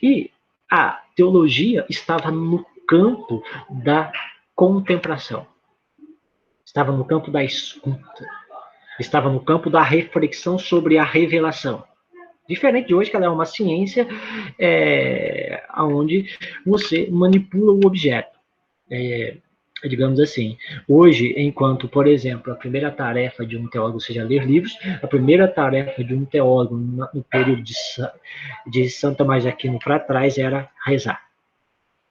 E a teologia estava no campo da contemplação, estava no campo da escuta, estava no campo da reflexão sobre a revelação. Diferente de hoje, que ela é uma ciência onde você manipula o objeto. Digamos assim, hoje, enquanto, por exemplo, a primeira tarefa de um teólogo seja ler livros, a primeira tarefa de um teólogo no período de Santo Tomás de Aquino para trás era rezar,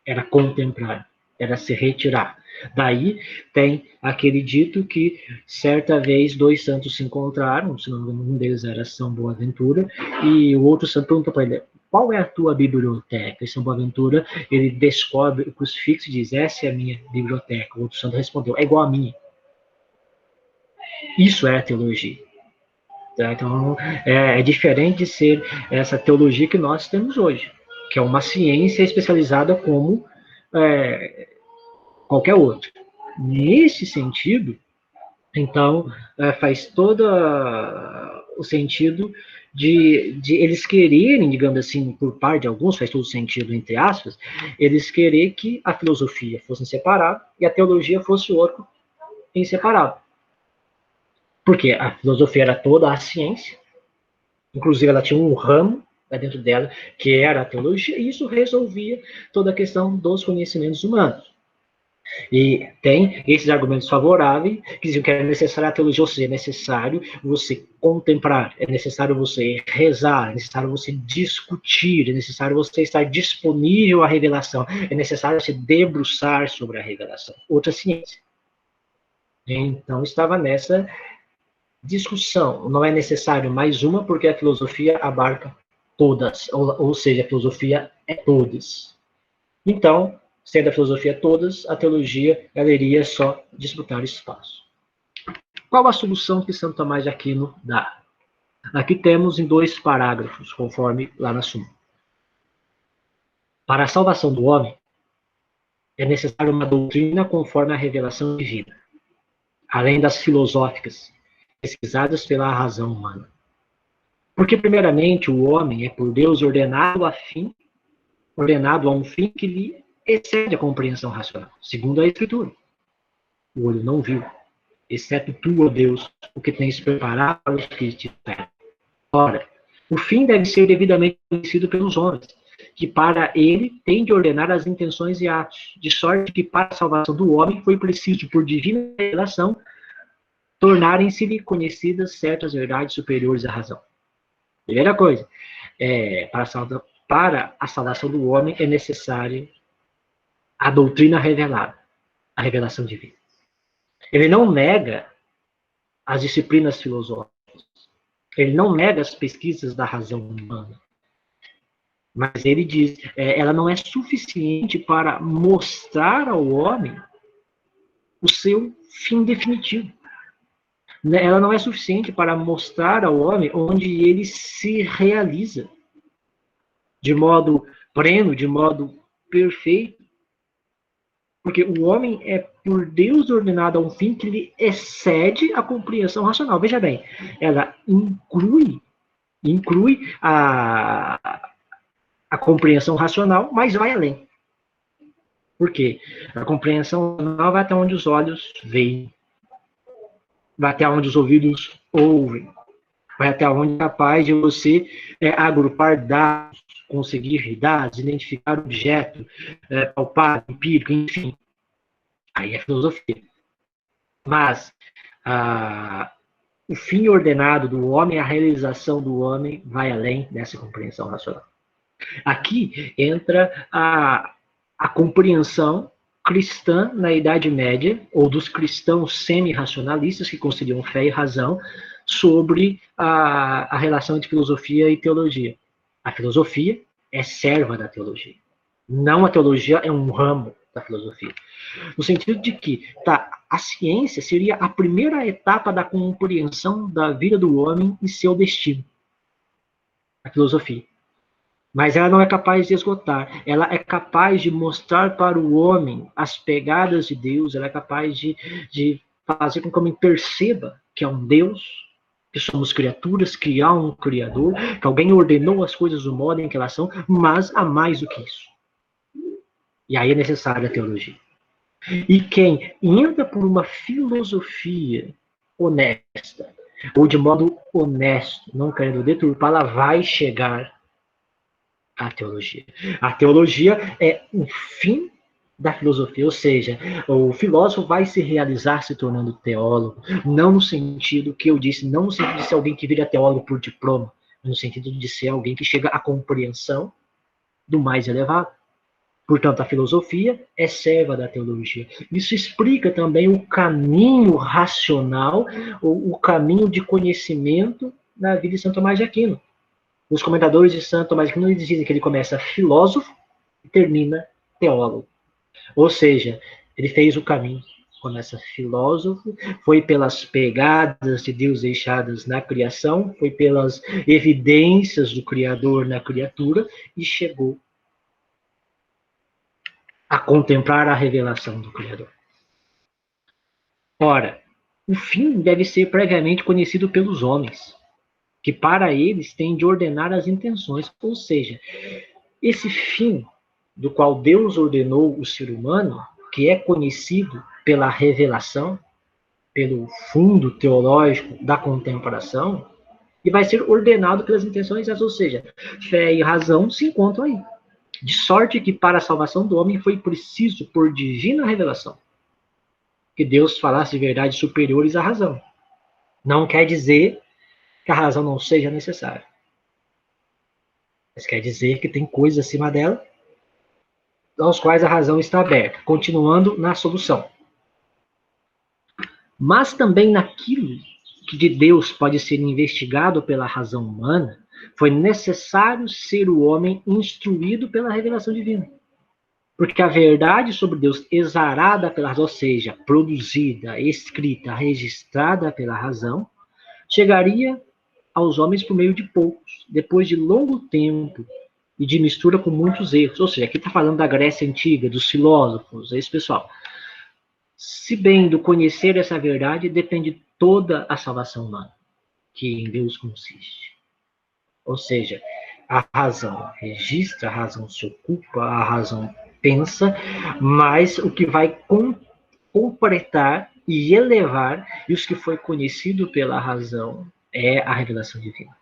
era contemplar, era se retirar. Daí tem aquele dito que certa vez dois santos se encontraram, se não me engano, um deles era São Boaventura, e o outro santo perguntou para ele: qual é a tua biblioteca? E São Boaventura, ele descobre o crucifixo e diz: essa é a minha biblioteca. O outro santo respondeu: é igual a minha. Isso é a teologia. Tá? Então, é diferente de ser essa teologia que nós temos hoje, que é uma ciência especializada como qualquer outra. Nesse sentido, então, faz todo o sentido de eles quererem, digamos assim, por parte de alguns, faz todo o sentido, entre aspas, eles querem que a filosofia fosse separada e a teologia fosse outro inseparável. Porque a filosofia era toda a ciência, inclusive ela tinha um ramo dentro dela, que era a teologia, e isso resolvia toda a questão dos conhecimentos humanos. E tem esses argumentos favoráveis que diziam que era necessário a teologia, ou seja, é necessário você contemplar, é necessário você rezar, é necessário você discutir, é necessário você estar disponível à revelação, é necessário se debruçar sobre a revelação. Outra ciência. Então, estava nessa discussão. Não é necessário mais uma, porque a filosofia abarca todas, ou seja, a filosofia é todas. Então, sendo a filosofia todas, a teologia ela iria só disputar espaço. Qual a solução que Santo Tomás de Aquino dá? Aqui temos em 2 parágrafos, conforme lá na Súmula. Para a salvação do homem, é necessária uma doutrina conforme a revelação divina, além das filosóficas, pesquisadas pela razão humana. Porque, primeiramente, o homem é por Deus ordenado a um fim que lhe excede a compreensão racional, segundo a Escritura. O olho não viu, exceto tu, ó Deus, o que tens preparado para os que te esperam. Ora, o fim deve ser devidamente conhecido pelos homens, que para ele tem de ordenar as intenções e atos, de sorte que para a salvação do homem foi preciso, por divina revelação, tornarem-se-lhe conhecidas certas verdades superiores à razão. Primeira coisa, para a salvação do homem é necessária a doutrina revelada, a revelação divina. Ele não nega as disciplinas filosóficas, ele não nega as pesquisas da razão humana, mas ele diz, ela não é suficiente para mostrar ao homem o seu fim definitivo. Ela não é suficiente para mostrar ao homem onde ele se realiza de modo pleno, de modo perfeito, porque o homem é por Deus ordenado a um fim que lhe excede a compreensão racional. Veja bem, ela inclui a compreensão racional, mas vai além. Por quê? A compreensão racional vai até onde os olhos veem, vai até onde os ouvidos ouvem, vai até onde é capaz de você agrupar dados, conseguir dados, identificar objeto, palpar, empírico, enfim. Aí é filosofia. Mas o fim ordenado do homem, a realização do homem, vai além dessa compreensão racional. Aqui entra a compreensão cristã na Idade Média, ou dos cristãos semi-racionalistas que concediam fé e razão sobre a relação entre filosofia e teologia. A filosofia é serva da teologia. Não a teologia é um ramo, da filosofia. No sentido de que a ciência seria a primeira etapa da compreensão da vida do homem e seu destino. A filosofia. Mas ela não é capaz de esgotar. Ela é capaz de mostrar para o homem as pegadas de Deus. Ela é capaz de fazer com que o homem perceba que há um Deus, que somos criaturas, que há um Criador, que alguém ordenou as coisas do modo em que elas são, mas há mais do que isso. E aí é necessária a teologia. E quem entra por uma filosofia honesta, ou de modo honesto, não querendo deturpá-la, vai chegar à teologia. A teologia é o fim da filosofia, ou seja, o filósofo vai se realizar se tornando teólogo, não no sentido que eu disse, não no sentido de ser alguém que vira teólogo por diploma, mas no sentido de ser alguém que chega à compreensão do mais elevado. Portanto, a filosofia é serva da teologia. Isso explica também o caminho racional, ou o caminho de conhecimento na vida de Santo Tomás de Aquino. Os comentadores de Santo Tomás de Aquino dizem que ele começa filósofo e termina teólogo. Ou seja, ele fez o caminho. Começa filósofo, foi pelas pegadas de Deus deixadas na criação, foi pelas evidências do Criador na criatura e chegou a contemplar a revelação do Criador. Ora, o fim deve ser previamente conhecido pelos homens, que para eles têm de ordenar as intenções, ou seja, esse fim do qual Deus ordenou o ser humano, que é conhecido pela revelação, pelo fundo teológico da contemplação, e vai ser ordenado pelas intenções, ou seja, fé e razão se encontram aí. De sorte que para a salvação do homem foi preciso, por divina revelação, que Deus falasse de verdades superiores à razão. Não quer dizer que a razão não seja necessária. Mas quer dizer que tem coisas acima dela, aos quais a razão está aberta, continuando na solução. Mas também naquilo que de Deus pode ser investigado pela razão humana, foi necessário ser o homem instruído pela revelação divina. Porque a verdade sobre Deus exarada pela razão, ou seja, produzida, escrita, registrada pela razão, chegaria aos homens por meio de poucos, depois de longo tempo e de mistura com muitos erros. Ou seja, aqui está falando da Grécia Antiga, dos filósofos, esse pessoal. Se bem do conhecer essa verdade, depende toda a salvação humana, que em Deus consiste. Ou seja, a razão registra, a razão se ocupa, a razão pensa, mas o que vai completar e elevar, e os que foi conhecido pela razão, é a revelação divina.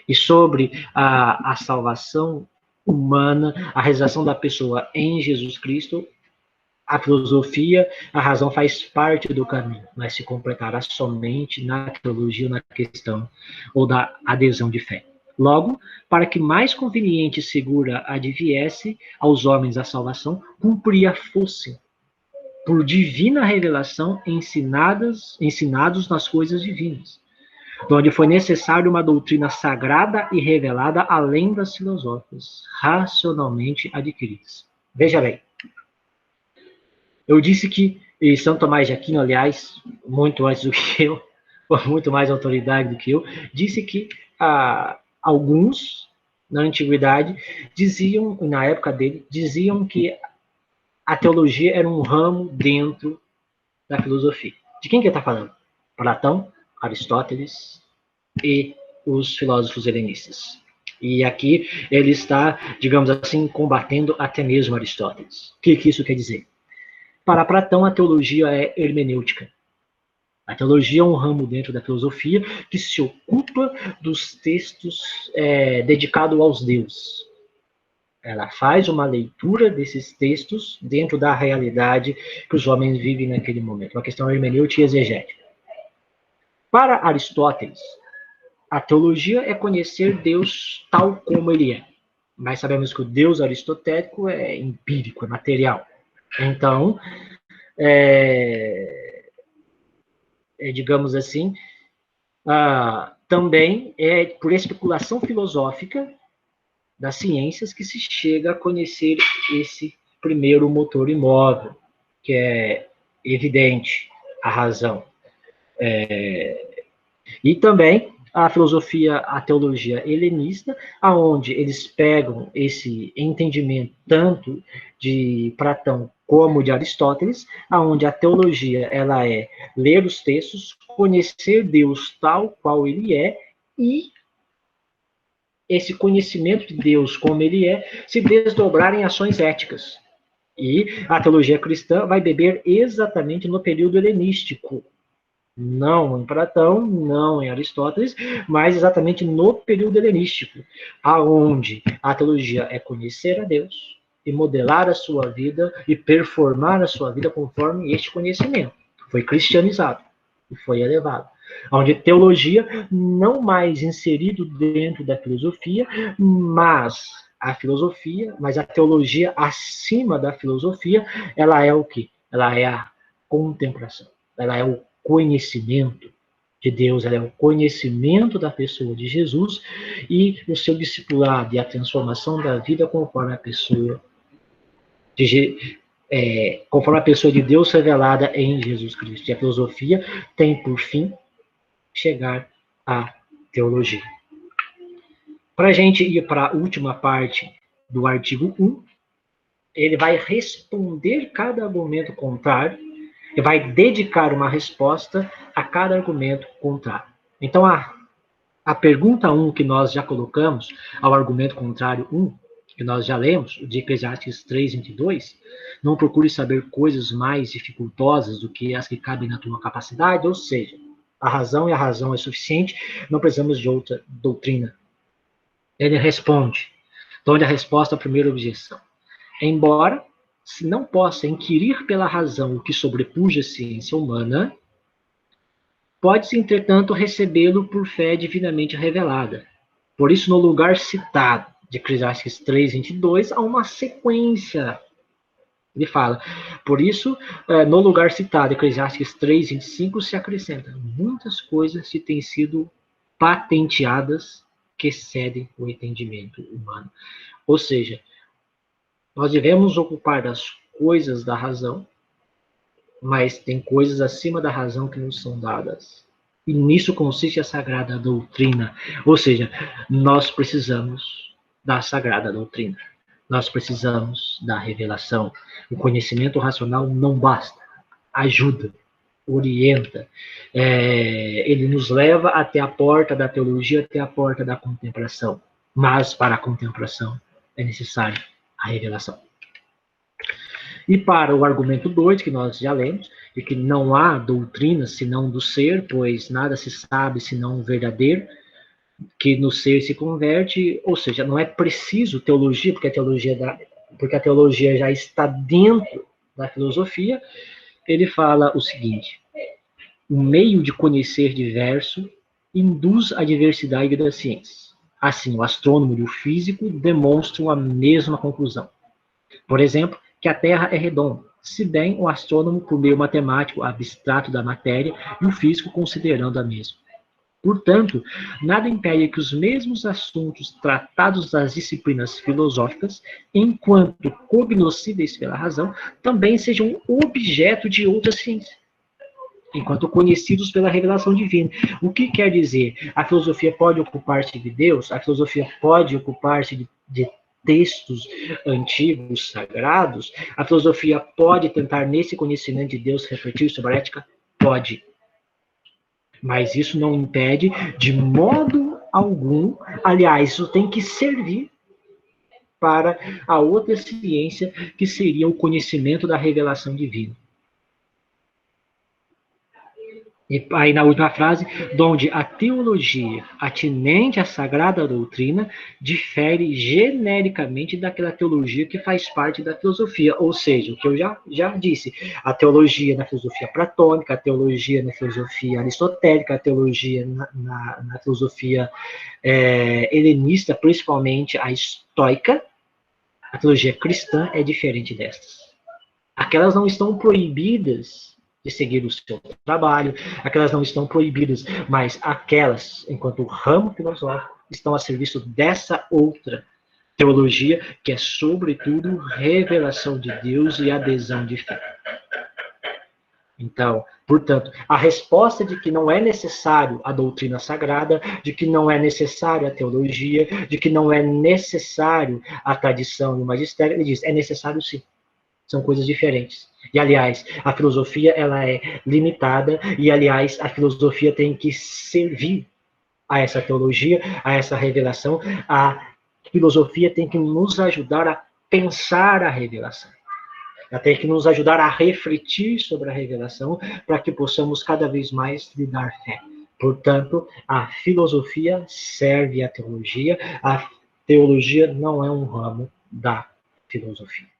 E sobre a salvação humana, a realização da pessoa em Jesus Cristo, a filosofia, a razão faz parte do caminho, mas se completará somente na teologia, na questão ou da adesão de fé. Logo, para que mais conveniente e segura adviesse aos homens a salvação, cumpria fossem, por divina revelação, ensinados nas coisas divinas, onde foi necessário uma doutrina sagrada e revelada além das filosóficas, racionalmente adquiridas. Veja bem, eu disse que São Tomás de Aquino, aliás, muito antes do que eu, muito mais autoridade do que eu, disse que alguns, na antiguidade, diziam, na época dele, diziam que a teologia era um ramo dentro da filosofia. De quem que ele está falando? Platão, Aristóteles e os filósofos helenistas. E aqui ele está, digamos assim, combatendo até mesmo Aristóteles. O que isso quer dizer? Para Platão, a teologia é hermenêutica. A teologia é um ramo dentro da filosofia que se ocupa dos textos dedicados aos deuses. Ela faz uma leitura desses textos dentro da realidade que os homens vivem naquele momento. Uma questão hermenêutica e exegética. Para Aristóteles, a teologia é conhecer Deus tal como ele é. Mas sabemos que o Deus aristotélico é empírico, é material. Então, digamos assim, também é por especulação filosófica das ciências que se chega a conhecer esse primeiro o motor imóvel, que é evidente, a razão. E também a filosofia, a teologia helenista, aonde eles pegam esse entendimento tanto de Platão como de Aristóteles, aonde a teologia ela é ler os textos, conhecer Deus tal qual ele é e esse conhecimento de Deus como ele é se desdobrar em ações éticas. E a teologia cristã vai beber exatamente no período helenístico, não em Platão, não em Aristóteles, mas exatamente no período helenístico, aonde a teologia é conhecer a Deus e modelar a sua vida e performar a sua vida conforme este conhecimento. Foi cristianizado e foi elevado. Onde teologia não mais inserido dentro da filosofia, mas a teologia acima da filosofia, ela é o quê? Ela é a contemplação, ela é o conhecimento de Deus, ela é o conhecimento da pessoa de Jesus e o seu discipulado e a transformação da vida conforme a pessoa de Deus revelada em Jesus Cristo. E a filosofia tem por fim chegar à teologia. Para a gente ir para a última parte do artigo 1, ele vai responder cada argumento contrário e vai dedicar uma resposta a cada argumento contrário. Então, a pergunta 1 que nós já colocamos ao argumento contrário 1, que nós já lemos, de Eclesiastes 3:22, não procure saber coisas mais dificultosas do que as que cabem na tua capacidade, ou seja, a razão é suficiente, não precisamos de outra doutrina. Ele responde, onde a resposta à primeira objeção. Embora se não possa inquirir pela razão o que sobrepuja a ciência humana, pode-se, entretanto, recebê-lo por fé divinamente revelada. Por isso, no lugar citado de Eclesiastes 3:22, há uma sequência. Ele fala, por isso, no lugar citado, Eclesiastes 3:25, se acrescenta, muitas coisas que têm sido patenteadas que excedem o entendimento humano. Ou seja, nós devemos ocupar das coisas da razão, mas tem coisas acima da razão que nos são dadas. E nisso consiste a sagrada doutrina. Ou seja, nós precisamos da sagrada doutrina. Nós precisamos da revelação. O conhecimento racional não basta. Ajuda, orienta. Ele nos leva até a porta da teologia, até a porta da contemplação. Mas para a contemplação é necessário a revelação. E para o argumento 2, que nós já lemos, e que não há doutrina senão do ser, pois nada se sabe senão o verdadeiro, que no ser se converte, ou seja, não é preciso teologia, porque a teologia já está dentro da filosofia. Ele fala o seguinte, o meio de conhecer diverso induz a diversidade das ciências. Assim, o astrônomo e o físico demonstram a mesma conclusão. Por exemplo, que a Terra é redonda, se bem o astrônomo, por meio matemático abstrato da matéria, e o físico considerando a mesma. Portanto, nada impede que os mesmos assuntos tratados das disciplinas filosóficas, enquanto cognoscíveis pela razão, também sejam objeto de outra ciência, enquanto conhecidos pela revelação divina. O que quer dizer? A filosofia pode ocupar-se de Deus, a filosofia pode ocupar-se de textos antigos, sagrados, a filosofia pode tentar, nesse conhecimento de Deus, refletir sobre a ética? Pode. Mas isso não impede, de modo algum, aliás, isso tem que servir para a outra ciência, que seria o conhecimento da revelação divina. E aí na última frase, onde a teologia atinente à sagrada doutrina difere genericamente daquela teologia que faz parte da filosofia, ou seja, o que eu já disse, a teologia na filosofia platônica, a teologia na filosofia aristotélica, a teologia na filosofia helenista, principalmente a estoica, a teologia cristã é diferente destas. Aquelas não estão proibidas de seguir o seu trabalho, aquelas não estão proibidas, mas aquelas, enquanto ramo filosófico, estão a serviço dessa outra Teologia, que é, sobretudo, revelação de Deus e adesão de fé. Então, portanto, a resposta de que não é necessário a doutrina sagrada, de que não é necessário a teologia, de que não é necessário a tradição e o magistério, ele diz, é necessário sim. São coisas diferentes. E, aliás, a filosofia ela é limitada e, aliás, a filosofia tem que servir a essa teologia, a essa revelação. A filosofia tem que nos ajudar a pensar a revelação. Ela tem que nos ajudar a refletir sobre a revelação para que possamos cada vez mais lhe dar fé. Portanto, a filosofia serve à teologia, a teologia não é um ramo da filosofia.